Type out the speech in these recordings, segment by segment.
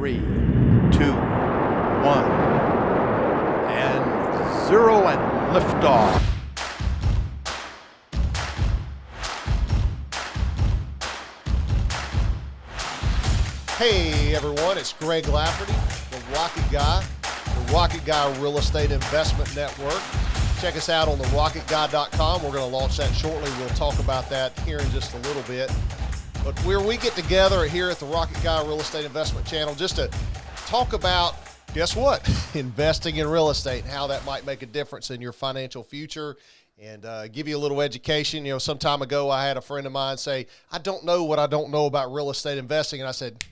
3, 2, 1, and 0, and liftoff. Hey everyone, it's Greg Lafferty, the Rocket Guy, the Rocket Guy Real Estate Investment Network. Check us out on therocketguy.com. We're going to launch that shortly. We'll talk about that here in just a little bit. But where we get together here at the Rocket Guy Real Estate Investment Channel just to talk about, guess what? Investing in real estate and how that might make a difference in your financial future and give you a little education. You know, some time ago I had a friend of mine say, I don't know what I don't know about real estate investing. And I said,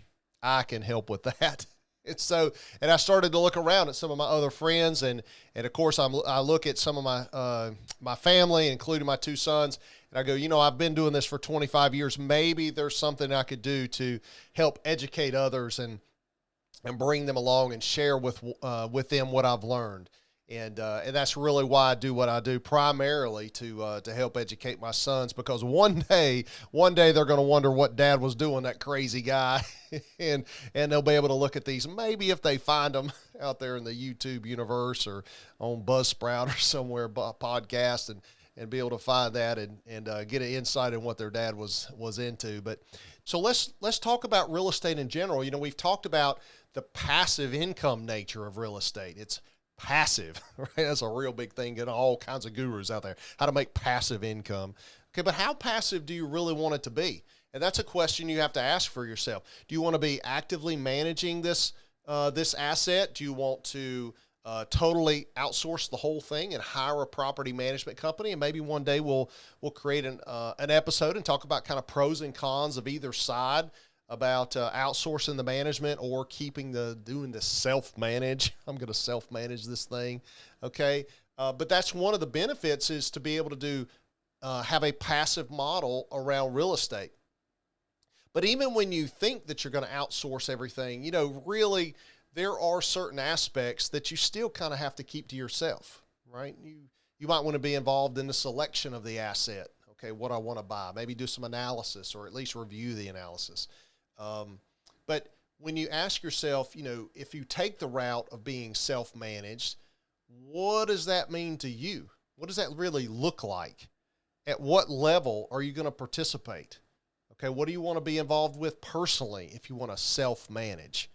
I can help with that. And I started to look around at some of my other friends, and of course I look at some of my family, including my two sons, and I go, you know, I've been doing this for 25 years. Maybe there's something I could do to help educate others and bring them along and share with them what I've learned. And that's really why I do what I do, primarily to help educate my sons, because one day they're going to wonder what Dad was doing, that crazy guy, and they'll be able to look at these, maybe if they find them out there in the YouTube universe or on Buzzsprout or somewhere, podcast, and be able to find that and get an insight in what their dad was into. But so let's talk about real estate in general. You know, we've talked about the passive income nature of real estate. It's passive, right? That's a real big thing. Get all kinds of gurus out there, how to make passive income. Okay, but how passive do you really want it to be? And that's a question you have to ask for yourself. Do you want to be actively managing this asset? Do you want to totally outsource the whole thing and hire a property management company? And maybe one day we'll create an episode and talk about kind of pros and cons of either side about outsourcing the management or doing the self-manage. I'm going to self-manage this thing, okay? But that's one of the benefits, is to be able to have a passive model around real estate. But even when you think that you're going to outsource everything, you know, really there are certain aspects that you still kind of have to keep to yourself, right? You might want to be involved in the selection of the asset. Okay, what I want to buy, maybe do some analysis or at least review the analysis. But when you ask yourself, you know, if you take the route of being self-managed, what does that mean to you? What does that really look like? At what level are you going to participate? Okay, what do you want to be involved with personally if you want to self-manage?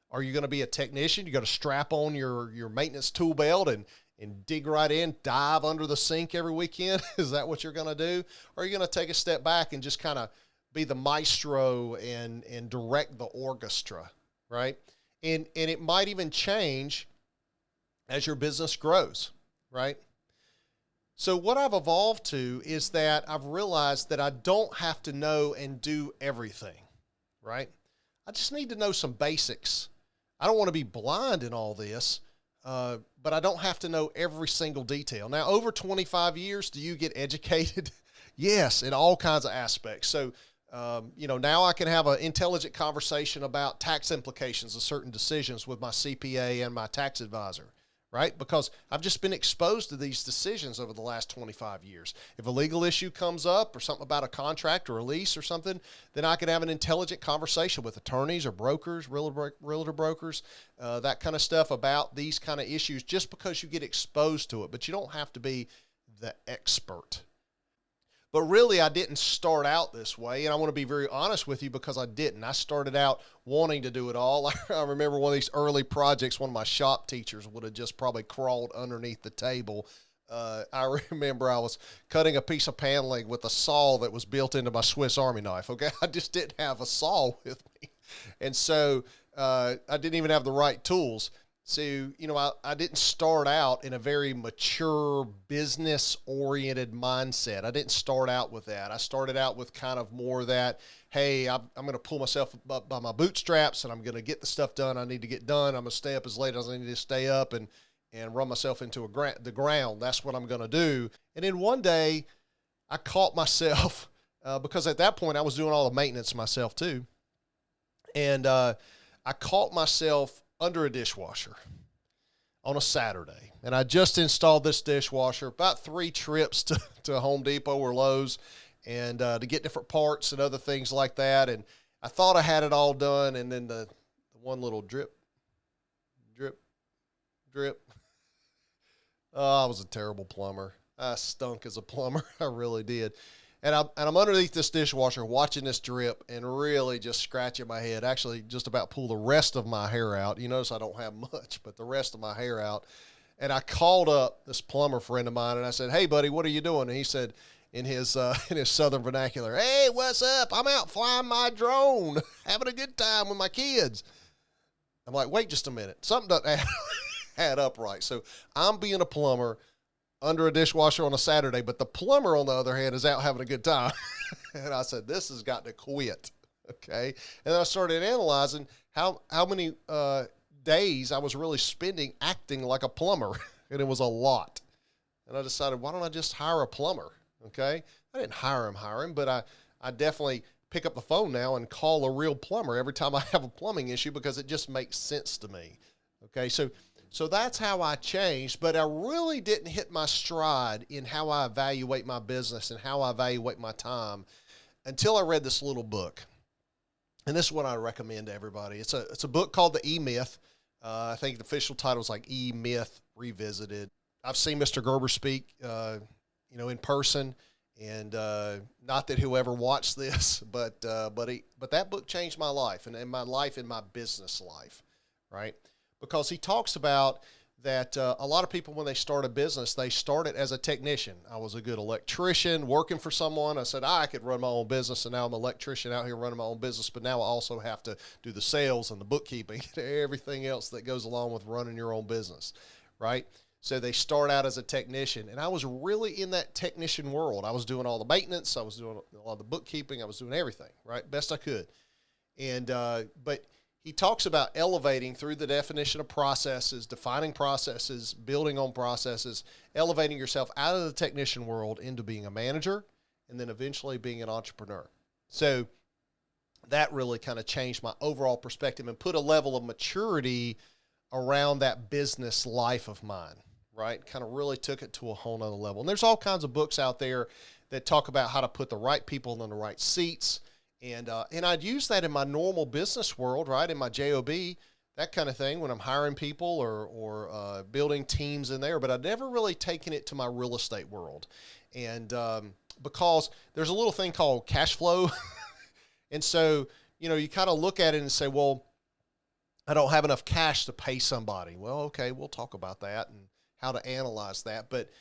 Are you going to be a technician? You got to strap on your maintenance tool belt and dig right in, dive under the sink every weekend? Is that what you're going to do? Or are you going to take a step back and just kind of be the maestro and direct the orchestra, right? And it might even change as your business grows, right? So what I've evolved to is that I've realized that I don't have to know and do everything, right? I just need to know some basics. I don't want to be blind in all this, but I don't have to know every single detail. Now, over 25 years, do you get educated? Yes, in all kinds of aspects. So, you know, now I can have an intelligent conversation about tax implications of certain decisions with my CPA and my tax advisor, right? Because I've just been exposed to these decisions over the last 25 years. If a legal issue comes up or something about a contract or a lease or something, then I can have an intelligent conversation with attorneys or brokers, realtor brokers, that kind of stuff about these kind of issues, just because you get exposed to it. But you don't have to be the expert. But really, I didn't start out this way, and I want to be very honest with you, because I didn't. I started out wanting to do it all. I remember one of these early projects, one of my shop teachers would have just probably crawled underneath the table. I remember I was cutting a piece of paneling with a saw that was built into my Swiss Army knife, okay? I just didn't have a saw with me, and so I didn't even have the right tools. So, you know, I didn't start out in a very mature, business-oriented mindset. I didn't start out with that. I started out with kind of more that, hey, I'm going to pull myself up by my bootstraps, and I'm going to get the stuff done I need to get done. I'm going to stay up as late as I need to stay up and run myself into the ground. That's what I'm going to do. And then one day, I caught myself, because at that point, I was doing all the maintenance myself too. And I caught myself under a dishwasher on a Saturday. And I just installed this dishwasher, about 3 trips to Home Depot or Lowe's, and to get different parts and other things like that. And I thought I had it all done, and then the one little drip, drip, drip. Oh, I was a terrible plumber. I stunk as a plumber. I really did. And I'm underneath this dishwasher watching this drip and really just scratching my head. Actually, just about pull the rest of my hair out. You notice I don't have much, but the rest of my hair out. And I called up this plumber friend of mine and I said, "Hey, buddy, what are you doing?" And he said in his southern vernacular, "Hey, what's up? I'm out flying my drone, having a good time with my kids." I'm like, wait just a minute. Something doesn't add up right. So I'm being a plumber under a dishwasher on a Saturday, but the plumber, on the other hand, is out having a good time. And I said, this has got to quit. Okay. And then I started analyzing how many days I was really spending acting like a plumber. And it was a lot. And I decided, why don't I just hire a plumber? Okay. I didn't hire him, but I definitely pick up the phone now and call a real plumber every time I have a plumbing issue because it just makes sense to me. Okay. So that's how I changed, but I really didn't hit my stride in how I evaluate my business and how I evaluate my time until I read this little book. And this is what I recommend to everybody. It's a book called The E-Myth. I think the official title is like E-Myth Revisited. I've seen Mr. Gerber speak, in person, and not that whoever watched this, but that book changed my life and my life in my business life, right? Because he talks about that a lot of people, when they start a business, they start it as a technician. I was a good electrician working for someone. I said, I could run my own business, and now I'm an electrician out here running my own business, but now I also have to do the sales and the bookkeeping and everything else that goes along with running your own business, right? So they start out as a technician, and I was really in that technician world. I was doing all the maintenance. I was doing a lot of the bookkeeping. I was doing everything, right? Best I could. And, but he talks about elevating through the definition of processes, defining processes, building on processes, elevating yourself out of the technician world into being a manager, and then eventually being an entrepreneur. So that really kind of changed my overall perspective and put a level of maturity around that business life of mine, right? Kind of really took it to a whole nother level. And there's all kinds of books out there that talk about how to put the right people in the right seats. And I'd use that in my normal business world, right? In my JOB, that kind of thing, when I'm hiring people or building teams in there. But I'd never really taken it to my real estate world. And because there's a little thing called cash flow. And so, you kind of look at it and say, well, I don't have enough cash to pay somebody. Well, okay, we'll talk about that and how to analyze that. But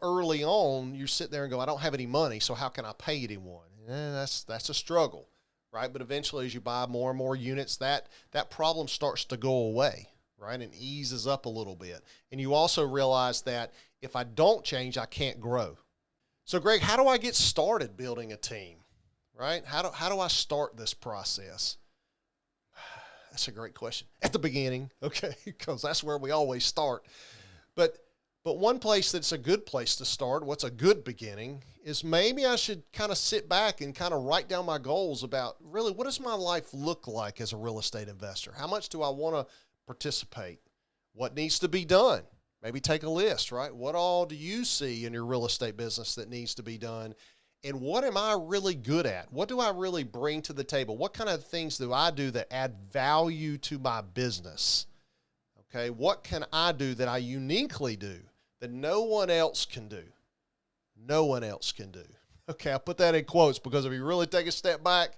early on, you sit there and go, I don't have any money, so how can I pay anyone? That's a struggle, right? But eventually, as you buy more and more units, that problem starts to go away, right, and eases up a little bit. And you also realize that if I don't change, I can't grow. So, Greg, how do I get started building a team, right? How do I start this process? That's a great question. At the beginning, okay, because that's where we always start. But one place that's a good place to start, what's a good beginning, is maybe I should kind of sit back and kind of write down my goals about really what does my life look like as a real estate investor? How much do I want to participate? What needs to be done? Maybe take a list, right? What all do you see in your real estate business that needs to be done? And what am I really good at? What do I really bring to the table? What kind of things do I do that add value to my business? Okay, what can I do that I uniquely do that no one else can do? No one else can do. Okay, I put that in quotes because if you really take a step back,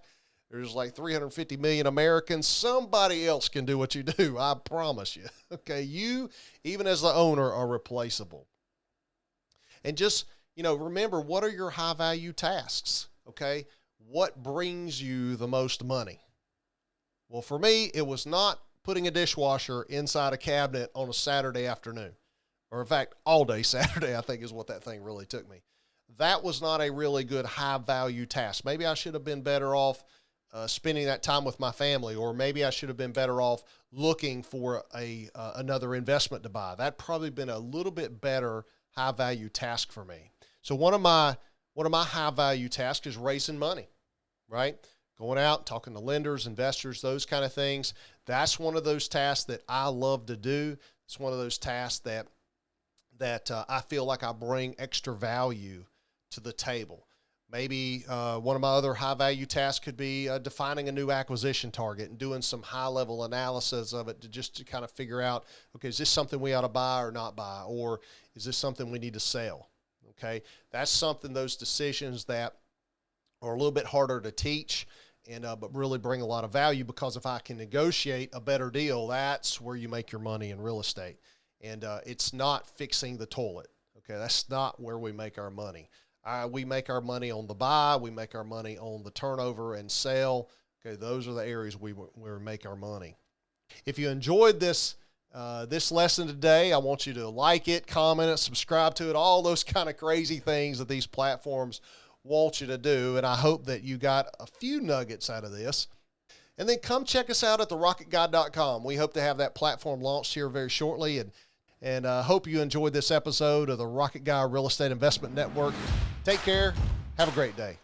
there's like 350 million Americans. Somebody else can do what you do, I promise you. Okay, you, even as the owner, are replaceable. And just, remember, what are your high-value tasks, okay? What brings you the most money? Well, for me, it was not putting a dishwasher inside a cabinet on a Saturday afternoon. Or in fact, all day Saturday, I think is what that thing really took me. That was not a really good high-value task. Maybe I should have been better off spending that time with my family, or maybe I should have been better off looking for another investment to buy. That'd probably been a little bit better high-value task for me. So one of my high-value tasks is raising money, right? Going out, talking to lenders, investors, those kind of things. That's one of those tasks that I love to do. It's one of those tasks that I feel like I bring extra value to the table. Maybe one of my other high-value tasks could be defining a new acquisition target and doing some high-level analysis of it to kind of figure out, okay, is this something we ought to buy or not buy, or is this something we need to sell? Okay, that's something, those decisions that are a little bit harder to teach, and but really bring a lot of value, because if I can negotiate a better deal, that's where you make your money in real estate. And it's not fixing the toilet. Okay, that's not where we make our money. We make our money on the buy, we make our money on the turnover and sell. Okay, those are the areas where we make our money. If you enjoyed this this lesson today, I want you to like it, comment it, subscribe to it, all those kind of crazy things that these platforms want you to do. And I hope that you got a few nuggets out of this. And then come check us out at therocketguy.com. We hope to have that platform launched here very shortly. And hope you enjoyed this episode of the Rocket Guy Real Estate Investment Network. Take care. Have a great day.